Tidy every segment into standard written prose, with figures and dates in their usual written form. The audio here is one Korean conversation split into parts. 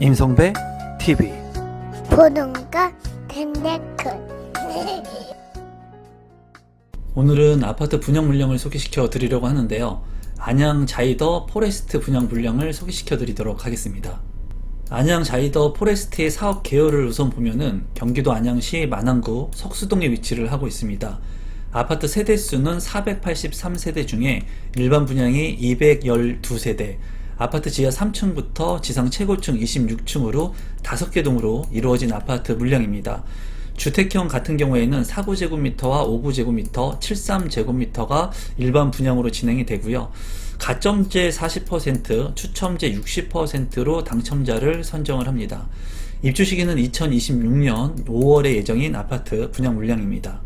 임성배 TV 보동과 텐데크 오늘은 아파트 분양 물량을 소개시켜 드리려고 하는데요. 안양 자이더 포레스트 분양 물량을 소개시켜 드리도록 하겠습니다. 안양 자이더 포레스트의 사업 개요를 우선 보면은 경기도 안양시 만안구 석수동에 위치를 하고 있습니다. 아파트 세대수는 483세대 중에 일반 분양이 212세대, 아파트 지하 3층부터 지상 최고층 26층으로 5개 동으로 이루어진 아파트 물량입니다. 주택형 같은 경우에는 49제곱미터와 59제곱미터, 73제곱미터가 일반 분양으로 진행이 되고요. 가점제 40%, 추첨제 60%로 당첨자를 선정을 합니다. 입주 시기는 2026년 5월에 예정인 아파트 분양 물량입니다.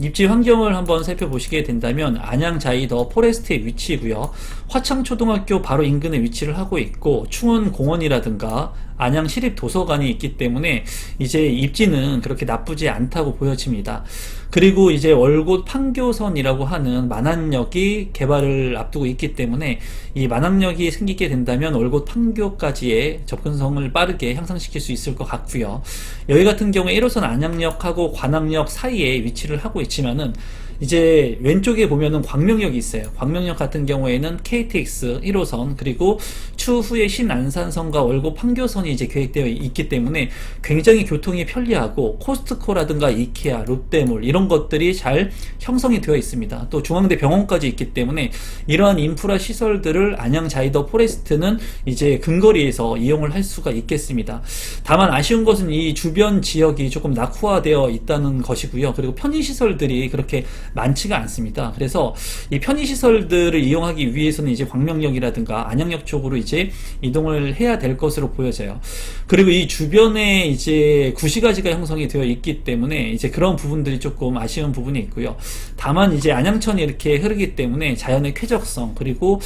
입지 환경을 한번 살펴보시게 된다면 안양 자이더 포레스트의 위치이고요. 화창초등학교 바로 인근에 위치를 하고 있고 충원공원이라든가 안양 시립도서관이 있기 때문에 이제 입지는 그렇게 나쁘지 않다고 보여집니다. 그리고 이제 월곶 판교선이라고 하는 만안역이 개발을 앞두고 있기 때문에 이 만안역이 생기게 된다면 월곶 판교까지의 접근성을 빠르게 향상시킬 수 있을 것 같고요. 여기 같은 경우에 1호선 안양역하고 관악역 사이에 위치를 하고 있지만은 이제 왼쪽에 보면은 광명역이 있어요. 광명역 같은 경우에는 KTX 1호선 그리고 추후에 신안산선과 월곶 판교선이 이제 계획되어 있기 때문에 굉장히 교통이 편리하고 코스트코라든가 이케아, 롯데몰 이런 것들이 잘 형성이 되어 있습니다. 또 중앙대 병원까지 있기 때문에 이러한 인프라 시설들을 안양 자이더 포레스트는 이제 근거리에서 이용을 할 수가 있겠습니다. 다만 아쉬운 것은 이 주변 지역이 조금 낙후화되어 있다는 것이고요. 그리고 편의시설들이 그렇게 많지가 않습니다. 그래서 이 편의시설들을 이용하기 위해서는 이제 광명역이라든가 안양역 쪽으로 이제 이동을 해야 될 것으로 보여져요. 그리고 이 주변에 이제 구시가지가 형성이 되어 있기 때문에 이제 그런 부분들이 조금 아쉬운 부분이 있고요. 다만 이제 안양천이 이렇게 흐르기 때문에 자연의 쾌적성 그리고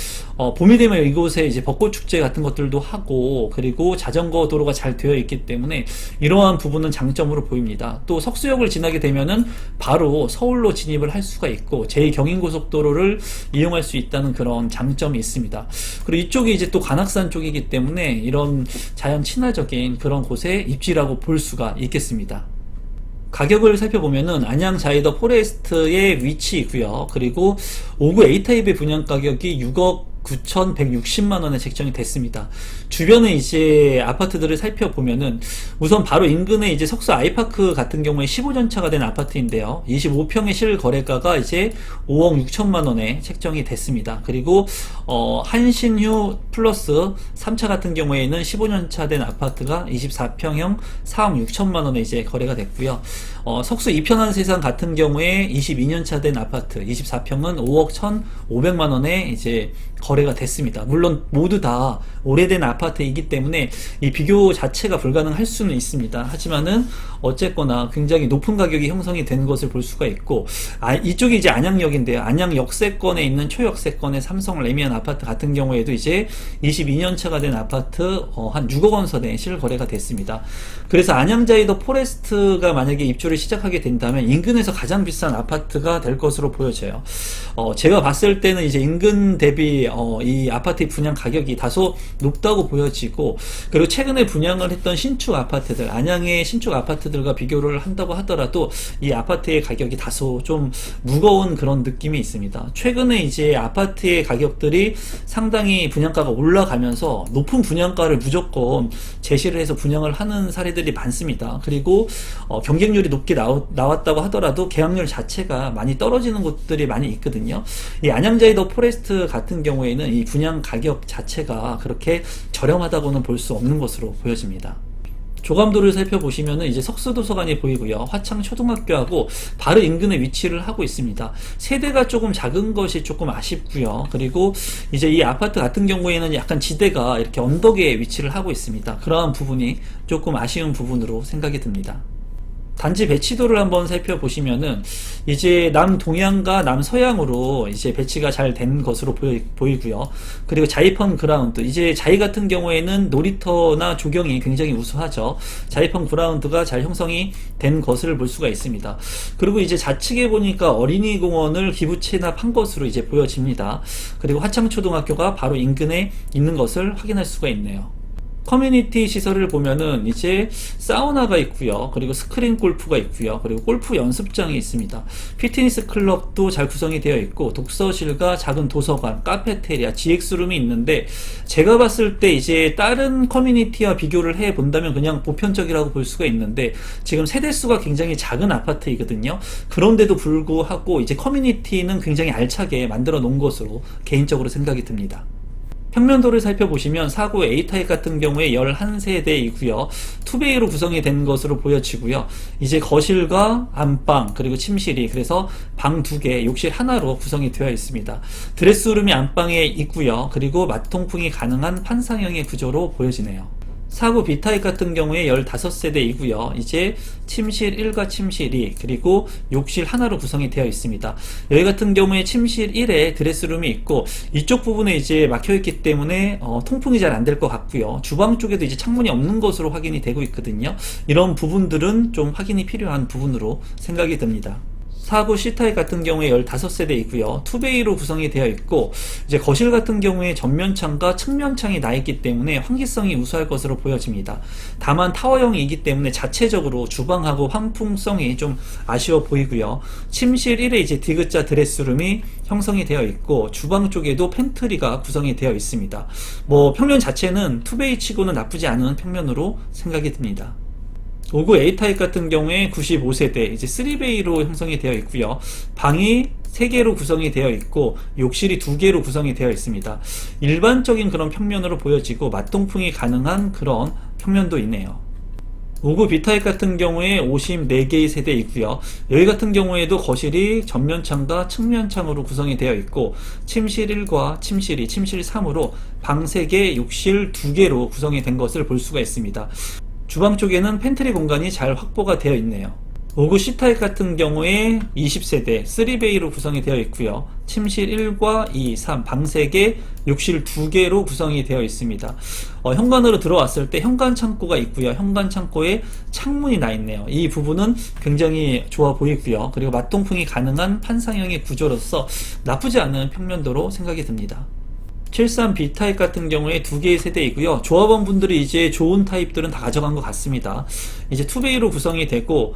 봄이 되면 이곳에 이제 벚꽃축제 같은 것들도 하고 그리고 자전거 도로가 잘 되어 있기 때문에 이러한 부분은 장점으로 보입니다. 또 석수역을 지나게 되면은 바로 서울로 진입을 할 수가 있고 제2경인고속도로를 이용할 수 있다는 그런 장점이 있습니다. 그리고 이쪽이 이제 또 관악산 쪽이기 때문에 이런 자연 친화적인 그런 곳에 입지라고 볼 수가 있겠습니다. 가격을 살펴보면은 안양 자이더 포레스트의 위치이고요. 그리고 5구 A타입의 분양 가격이 6억 9,160만원에 책정이 됐습니다. 주변에 이제 아파트들을 살펴보면은 우선 바로 인근에 이제 석수 아이파크 같은 경우에 15전차가 된 아파트인데요. 25평의 실거래가가 이제 5억 6천만원에 책정이 됐습니다. 그리고 한신휴 플러스 3차 같은 경우에는 15년차 된 아파트가 24평형 4억 6천만원에 이제 거래가 됐고요. 석수 이편한 세상 같은 경우에 22년차 된 아파트 24평은 5억 1,500만원에 이제 거래가 됐습니다. 물론 모두 다 오래된 아파트이기 때문에 이 비교 자체가 불가능할 수는 있습니다. 하지만은 어쨌거나 굉장히 높은 가격이 형성이 된 것을 볼 수가 있고 이쪽이 이제 안양역인데요. 안양 역세권에 있는 초역세권의 삼성 레미안 아파트 같은 경우에도 이제 22년차가 된 아파트 한 6억 원 선에 실거래가 됐습니다. 그래서 안양 자이더 포레스트가 만약에 입주를 시작하게 된다면 인근에서 가장 비싼 아파트가 될 것으로 보여져요. 제가 봤을 때는 이제 인근 대비 이 아파트 분양 가격이 다소 높다고 보여지고 그리고 최근에 분양을 했던 신축 아파트들 안양의 신축 아파트들과 비교를 한다고 하더라도 이 아파트의 가격이 다소 좀 무거운 그런 느낌이 있습니다. 최근에 이제 아파트의 가격들이 상당히 분양가가 올라가면서 높은 분양가를 무조건 제시를 해서 분양을 하는 사례들이 많습니다. 그리고 경쟁률이 높게 나왔다고 하더라도 계약률 자체가 많이 떨어지는 곳들이 많이 있거든요. 이 안양 자이더 포레스트 같은 경우에는 이 분양 가격 자체가 그렇게 저렴하다고는 볼 수 없는 것으로 보여집니다. 조감도를 살펴보시면은 이제 석수도서관이 보이고요. 화창초등학교하고 바로 인근에 위치를 하고 있습니다. 세대가 조금 작은 것이 조금 아쉽고요. 그리고 이제 이 아파트 같은 경우에는 약간 지대가 이렇게 언덕에 위치를 하고 있습니다. 그러한 부분이 조금 아쉬운 부분으로 생각이 듭니다. 단지 배치도를 한번 살펴보시면은 이제 남동향과 남서향으로 이제 배치가 잘 된 것으로 보이고요. 그리고 자이펀 그라운드 이제 자이 같은 경우에는 놀이터나 조경이 굉장히 우수하죠. 자이펀 그라운드가 잘 형성이 된 것을 볼 수가 있습니다. 그리고 이제 좌측에 보니까 어린이 공원을 기부 체납한 것으로 이제 보여집니다. 그리고 화창초등학교가 바로 인근에 있는 것을 확인할 수가 있네요. 커뮤니티 시설을 보면은 이제 사우나가 있고요. 그리고 스크린 골프가 있고요. 그리고 골프 연습장이 있습니다. 피트니스 클럽도 잘 구성이 되어 있고 독서실과 작은 도서관, 카페테리아, GX룸이 있는데 제가 봤을 때 이제 다른 커뮤니티와 비교를 해 본다면 그냥 보편적이라고 볼 수가 있는데 지금 세대수가 굉장히 작은 아파트이거든요. 그런데도 불구하고 이제 커뮤니티는 굉장히 알차게 만들어 놓은 것으로 개인적으로 생각이 듭니다. 평면도를 살펴보시면 4구 A타입 같은 경우에 11세대이고요. 투베이로 구성이 된 것으로 보여지고요. 이제 거실과 안방 그리고 침실이 그래서 방 2개, 욕실 하나로 구성이 되어 있습니다. 드레스룸이 안방에 있고요. 그리고 마통풍이 가능한 판상형의 구조로 보여지네요. 4구 B타입 같은 경우에 15세대이고요. 이제 침실 1과 침실 2 그리고 욕실 하나로 구성이 되어 있습니다. 여기 같은 경우에 침실 1에 드레스룸이 있고 이쪽 부분에 이제 막혀있기 때문에 통풍이 잘 안 될 것 같고요. 주방 쪽에도 이제 창문이 없는 것으로 확인이 되고 있거든요. 이런 부분들은 좀 확인이 필요한 부분으로 생각이 듭니다. 4구 C타입 같은 경우에 15세대이고요. 투베이로 구성이 되어 있고 이제 거실 같은 경우에 전면창과 측면창이 나 있기 때문에 환기성이 우수할 것으로 보여집니다. 다만 타워형이기 때문에 자체적으로 주방하고 환풍성이 좀 아쉬워 보이고요. 침실 1에 이제 디귿자 드레스룸이 형성이 되어 있고 주방 쪽에도 팬트리가 구성이 되어 있습니다. 평면 자체는 투베이 치고는 나쁘지 않은 평면으로 생각이 듭니다. 5구 A타입 같은 경우에 95세대 이제 3베이로 형성이 되어 있고요. 방이 3개로 구성이 되어 있고 욕실이 2개로 구성이 되어 있습니다. 일반적인 그런 평면으로 보여지고 맞동풍이 가능한 그런 평면도 있네요. 5구 B타입 같은 경우에 54개의 세대이고요. 여기 같은 경우에도 거실이 전면창과 측면창으로 구성이 되어 있고 침실 1과 침실 2, 침실 3으로 방 3개, 욕실 2개로 구성이 된 것을 볼 수가 있습니다. 주방 쪽에는 팬트리 공간이 잘 확보가 되어 있네요. 5구 C타입 같은 경우에 20세대 3베이로 구성이 되어 있고요. 침실 1과 2, 3, 방 3개, 욕실 2개로 구성이 되어 있습니다. 현관으로 들어왔을 때 현관 창고가 있고요. 현관 창고에 창문이 나 있네요. 이 부분은 굉장히 좋아 보이고요. 그리고 맞동풍이 가능한 판상형의 구조로서 나쁘지 않은 평면도로 생각이 듭니다. 73B타입 같은 경우에 2개의 세대이고요. 조합원 분들이 이제 좋은 타입들은 다 가져간 것 같습니다. 이제 투베이로 구성이 되고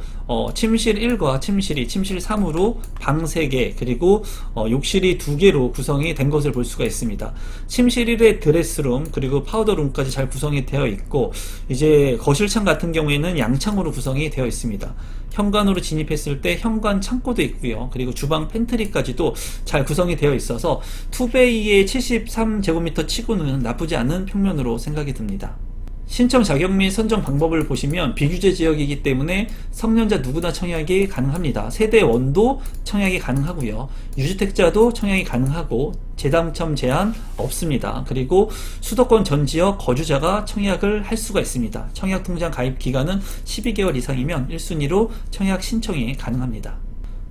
침실 1과 침실 2, 침실 3으로 방 3개 그리고 욕실이 2개로 구성이 된 것을 볼 수가 있습니다. 침실 1의 드레스룸 그리고 파우더룸까지 잘 구성이 되어 있고 이제 거실창 같은 경우에는 양창으로 구성이 되어 있습니다. 현관으로 진입했을 때 현관 창고도 있고요. 그리고 주방 팬트리까지도 잘 구성이 되어 있어서 투베이의 73제곱미터 치고는 나쁘지 않은 평면으로 생각이 듭니다. 신청 자격 및 선정 방법을 보시면 비규제 지역이기 때문에 성년자 누구나 청약이 가능합니다. 세대 원도 청약이 가능하고요. 유주택자도 청약이 가능하고 재당첨 제한 없습니다. 그리고 수도권 전 지역 거주자가 청약을 할 수가 있습니다. 청약통장 가입 기간은 12개월 이상이면 1순위로 청약 신청이 가능합니다.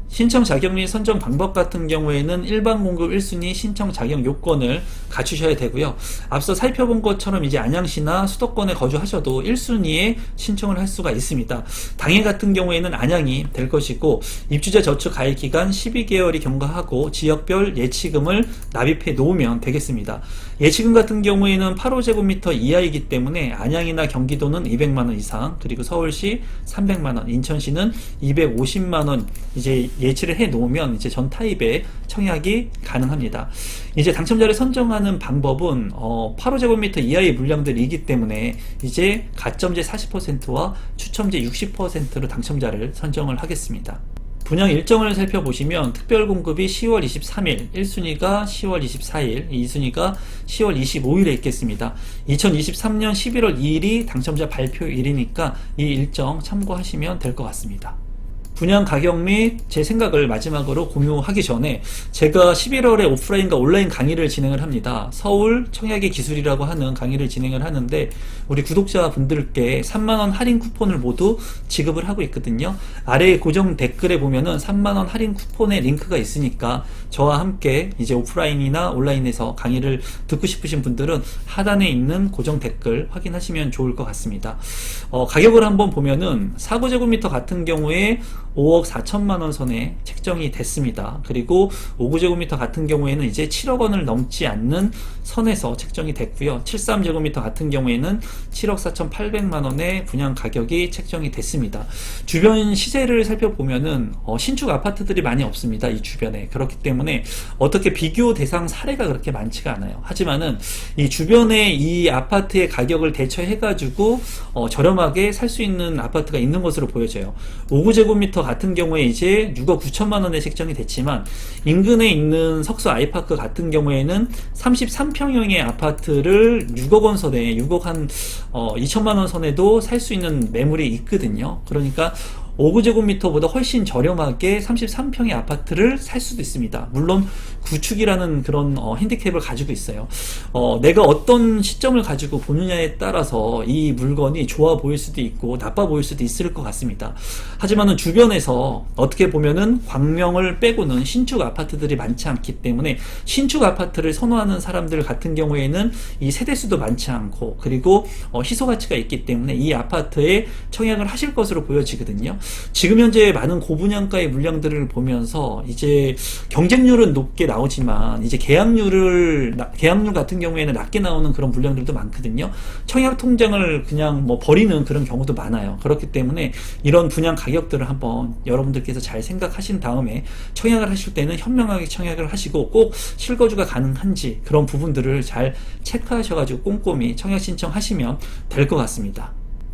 신청 자격 및 선정 방법 같은 경우에는 일반 공급 1순위 신청 자격 요건을 갖추셔야 되고요. 앞서 살펴본 것처럼 이제 안양시나 수도권에 거주하셔도 1순위에 신청을 할 수가 있습니다. 당해 같은 경우에는 안양이 될 것이고 입주자 저축 가입 기간 12개월이 경과하고 지역별 예치금을 납입해 놓으면 되겠습니다. 예치금 같은 경우에는 8호제곱미터 이하이기 때문에 안양이나 경기도는 200만원 이상 그리고 서울시 300만원, 인천시는 250만원 이제 예치를 해 놓으면 이제 전 타입의 청약이 가능합니다. 이제 당첨자를 선정하는 방법은 8호제곱미터 이하의 물량들이기 때문에 이제 가점제 40%와 추첨제 60%로 당첨자를 선정을 하겠습니다. 분양 일정을 살펴보시면 특별공급이 10월 23일, 1순위가 10월 24일, 2순위가 10월 25일에 있겠습니다. 2023년 11월 2일이 당첨자 발표일이니까 이 일정 참고하시면 될 것 같습니다. 분양 가격 및 제 생각을 마지막으로 공유하기 전에 제가 11월에 오프라인과 온라인 강의를 진행을 합니다. 서울 청약의 기술이라고 하는 강의를 진행을 하는데 우리 구독자분들께 3만원 할인 쿠폰을 모두 지급을 하고 있거든요. 아래 고정 댓글에 보면은 3만원 할인 쿠폰의 링크가 있으니까 저와 함께 이제 오프라인이나 온라인에서 강의를 듣고 싶으신 분들은 하단에 있는 고정 댓글 확인하시면 좋을 것 같습니다. 가격을 한번 보면은 4구제곱미터 같은 경우에 5억 4천만 원 선에 책정이 됐습니다. 그리고 5구제곱미터 같은 경우에는 이제 7억 원을 넘지 않는 선에서 책정이 됐고요. 73제곱미터 같은 경우에는 7억 4,800만 원의 분양 가격이 책정이 됐습니다. 주변 시세를 살펴보면은 신축 아파트들이 많이 없습니다. 이 주변에. 그렇기 때문에 어떻게 비교 대상 사례가 그렇게 많지가 않아요. 하지만은 이 주변에 이 아파트의 가격을 대처해가지고 저렴하게 살 수 있는 아파트가 있는 것으로 보여져요. 5구제곱미터 같은 경우에 이제 6억 9천만 원에 책정이 됐지만 인근에 있는 석수 아이파크 같은 경우에는 33평형의 아파트를 6억 원 선에 6억 한 2천만 원 선에도 살 수 있는 매물이 있거든요. 그러니까 5구제곱미터보다 훨씬 저렴하게 33평의 아파트를 살 수도 있습니다. 물론 구축이라는 그런 핸디캡을 가지고 있어요. 내가 어떤 시점을 가지고 보느냐에 따라서 이 물건이 좋아 보일 수도 있고 나빠 보일 수도 있을 것 같습니다. 하지만은 주변에서 어떻게 보면은 광명을 빼고는 신축 아파트들이 많지 않기 때문에 신축 아파트를 선호하는 사람들 같은 경우에는 이 세대수도 많지 않고 그리고 희소 가치가 있기 때문에 이 아파트에 청약을 하실 것으로 보여지거든요. 지금 현재 많은 고분양가의 물량들을 보면서 이제 경쟁률은 높게 나오지만 이제 계약률 같은 경우에는 낮게 나오는 그런 물량들도 많거든요. 청약 통장을 그냥 뭐 버리는 그런 경우도 많아요. 그렇기 때문에 이런 분양 가격들을 한번 여러분들께서 잘 생각하신 다음에 청약을 하실 때는 현명하게 청약을 하시고 꼭 실거주가 가능한지 그런 부분들을 잘 체크하셔가지고 꼼꼼히 청약 신청하시면 될 것 같습니다.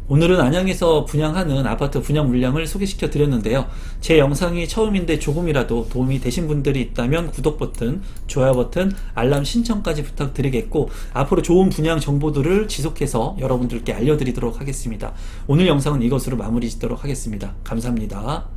오늘은 안양에서 분양하는 아파트 분양 물량을 소개시켜 드렸는데요. 제 영상이 처음인데 조금이라도 도움이 되신 분들이 있다면 구독 버튼, 좋아요 버튼, 알람 신청까지 부탁드리겠고 앞으로 좋은 분양 정보들을 지속해서 여러분들께 알려드리도록 하겠습니다. 오늘 영상은 이것으로 마무리 짓도록 하겠습니다. 감사합니다.